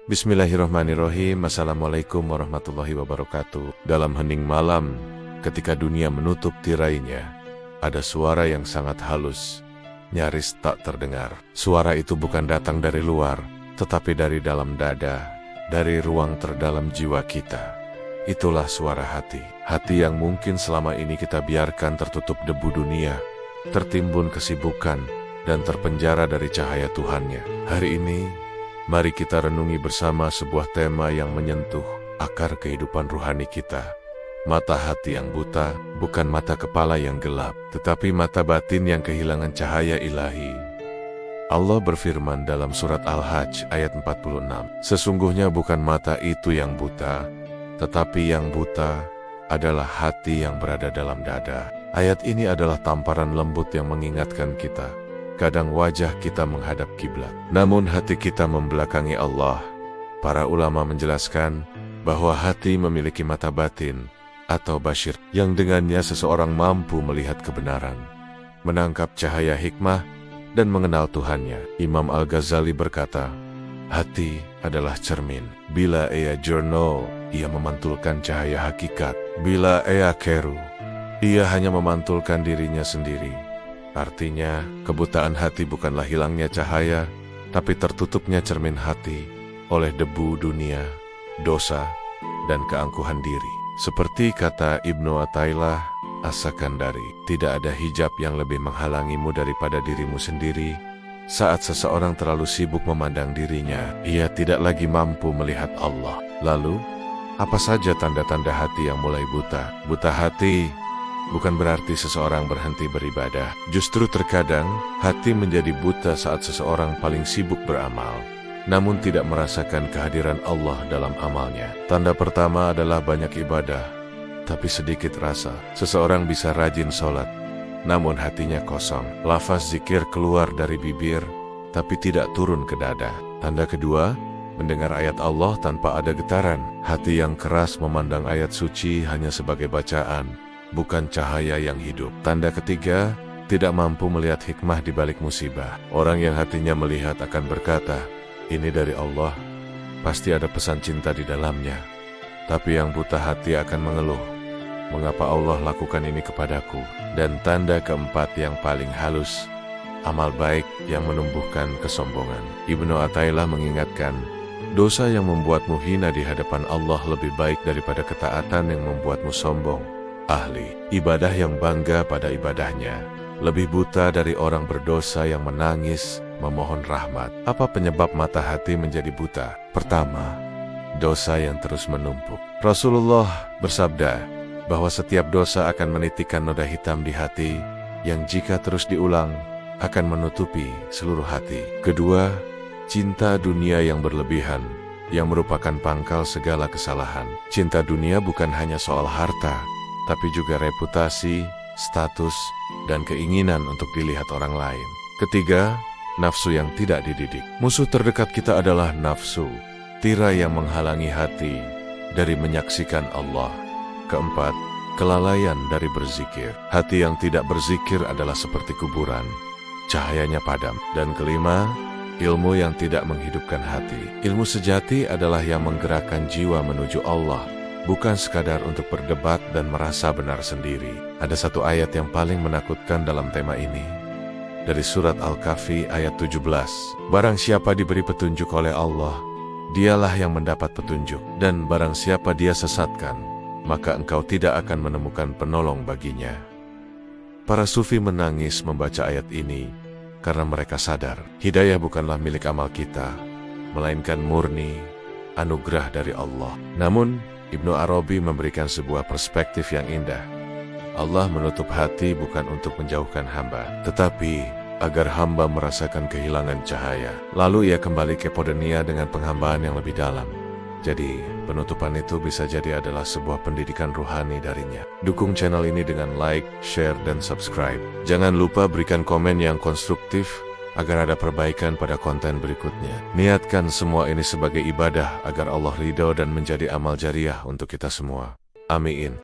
Bismillahirrahmanirrahim. Assalamualaikum warahmatullahi wabarakatuh. Dalam hening malam, ketika dunia menutup tirainya, ada suara yang sangat halus, nyaris tak terdengar. Suara itu bukan datang dari luar, tetapi dari dalam dada, dari ruang terdalam jiwa kita. Itulah suara hati. Hati yang mungkin selama ini kita biarkan tertutup debu dunia, tertimbun kesibukan, dan terpenjara dari cahaya Tuhannya. Hari ini, mari kita renungi bersama sebuah tema yang menyentuh akar kehidupan ruhani kita. Mata hati yang buta, bukan mata kepala yang gelap, tetapi mata batin yang kehilangan cahaya ilahi. Allah berfirman dalam surat Al-Hajj ayat 46, sesungguhnya bukan mata itu yang buta, tetapi yang buta adalah hati yang berada dalam dada. Ayat ini adalah tamparan lembut yang mengingatkan kita. Kadang wajah kita menghadap kiblat, namun hati kita membelakangi Allah. Para ulama menjelaskan bahwa hati memiliki mata batin atau basyir, yang dengannya seseorang mampu melihat kebenaran, menangkap cahaya hikmah, dan mengenal Tuhannya. Imam Al-Ghazali berkata, hati adalah cermin. Bila ia jernih, ia memantulkan cahaya hakikat. Bila ia keruh, ia hanya memantulkan dirinya sendiri. Artinya, kebutaan hati bukanlah hilangnya cahaya, tapi tertutupnya cermin hati oleh debu dunia, dosa, dan keangkuhan diri. Seperti kata Ibnu Athaillah As-Sakandari, tidak ada hijab yang lebih menghalangimu daripada dirimu sendiri. Saat seseorang terlalu sibuk memandang dirinya, ia tidak lagi mampu melihat Allah. Lalu, apa saja tanda-tanda hati yang mulai buta? Buta hati bukan berarti seseorang berhenti beribadah. Justru terkadang, hati menjadi buta saat seseorang paling sibuk beramal, namun tidak merasakan kehadiran Allah dalam amalnya. Tanda pertama adalah banyak ibadah, tapi sedikit rasa. Seseorang bisa rajin sholat, namun hatinya kosong. Lafaz zikir keluar dari bibir, tapi tidak turun ke dada. Tanda kedua, mendengar ayat Allah tanpa ada getaran. Hati yang keras memandang ayat suci hanya sebagai bacaan, bukan cahaya yang hidup. Tanda ketiga, tidak mampu melihat hikmah di balik musibah. Orang yang hatinya melihat akan berkata, ini dari Allah, pasti ada pesan cinta di dalamnya. Tapi yang buta hati akan mengeluh, mengapa Allah lakukan ini kepadaku? Dan tanda keempat yang paling halus, amal baik yang menumbuhkan kesombongan. Ibnu Athaillah mengingatkan, dosa yang membuatmu hina di hadapan Allah lebih baik daripada ketaatan yang membuatmu sombong. Ahli ibadah yang bangga pada ibadahnya lebih buta dari orang berdosa yang menangis memohon rahmat. Apa penyebab mata hati menjadi buta? Pertama, dosa yang terus menumpuk. Rasulullah bersabda bahwa setiap dosa akan menitikan noda hitam di hati yang jika terus diulang akan menutupi seluruh hati. Kedua, cinta dunia yang berlebihan yang merupakan pangkal segala kesalahan. Cinta dunia bukan hanya soal harta, tapi juga reputasi, status, dan keinginan untuk dilihat orang lain. Ketiga, nafsu yang tidak dididik. Musuh terdekat kita adalah nafsu, tirai yang menghalangi hati dari menyaksikan Allah. Keempat, kelalaian dari berzikir. Hati yang tidak berzikir adalah seperti kuburan, cahayanya padam. Dan kelima, ilmu yang tidak menghidupkan hati. Ilmu sejati adalah yang menggerakkan jiwa menuju Allah, bukan sekadar untuk berdebat dan merasa benar sendiri. Ada satu ayat yang paling menakutkan dalam tema ini. Dari surat Al-Kahfi ayat 17. Barang siapa diberi petunjuk oleh Allah, dialah yang mendapat petunjuk. Dan barang siapa dia sesatkan, maka engkau tidak akan menemukan penolong baginya. Para sufi menangis membaca ayat ini karena mereka sadar, hidayah bukanlah milik amal kita, melainkan murni anugerah dari Allah. Namun, Ibnu Arabi memberikan sebuah perspektif yang indah. Allah menutup hati bukan untuk menjauhkan hamba, tetapi agar hamba merasakan kehilangan cahaya. Lalu ia kembali ke dunia dengan penghambaan yang lebih dalam. Jadi, penutupan itu bisa jadi adalah sebuah pendidikan ruhani darinya. Dukung channel ini dengan like, share, dan subscribe. Jangan lupa berikan komen yang konstruktif agar ada perbaikan pada konten berikutnya. Niatkan semua ini sebagai ibadah agar Allah ridho dan menjadi amal jariah untuk kita semua. Amin.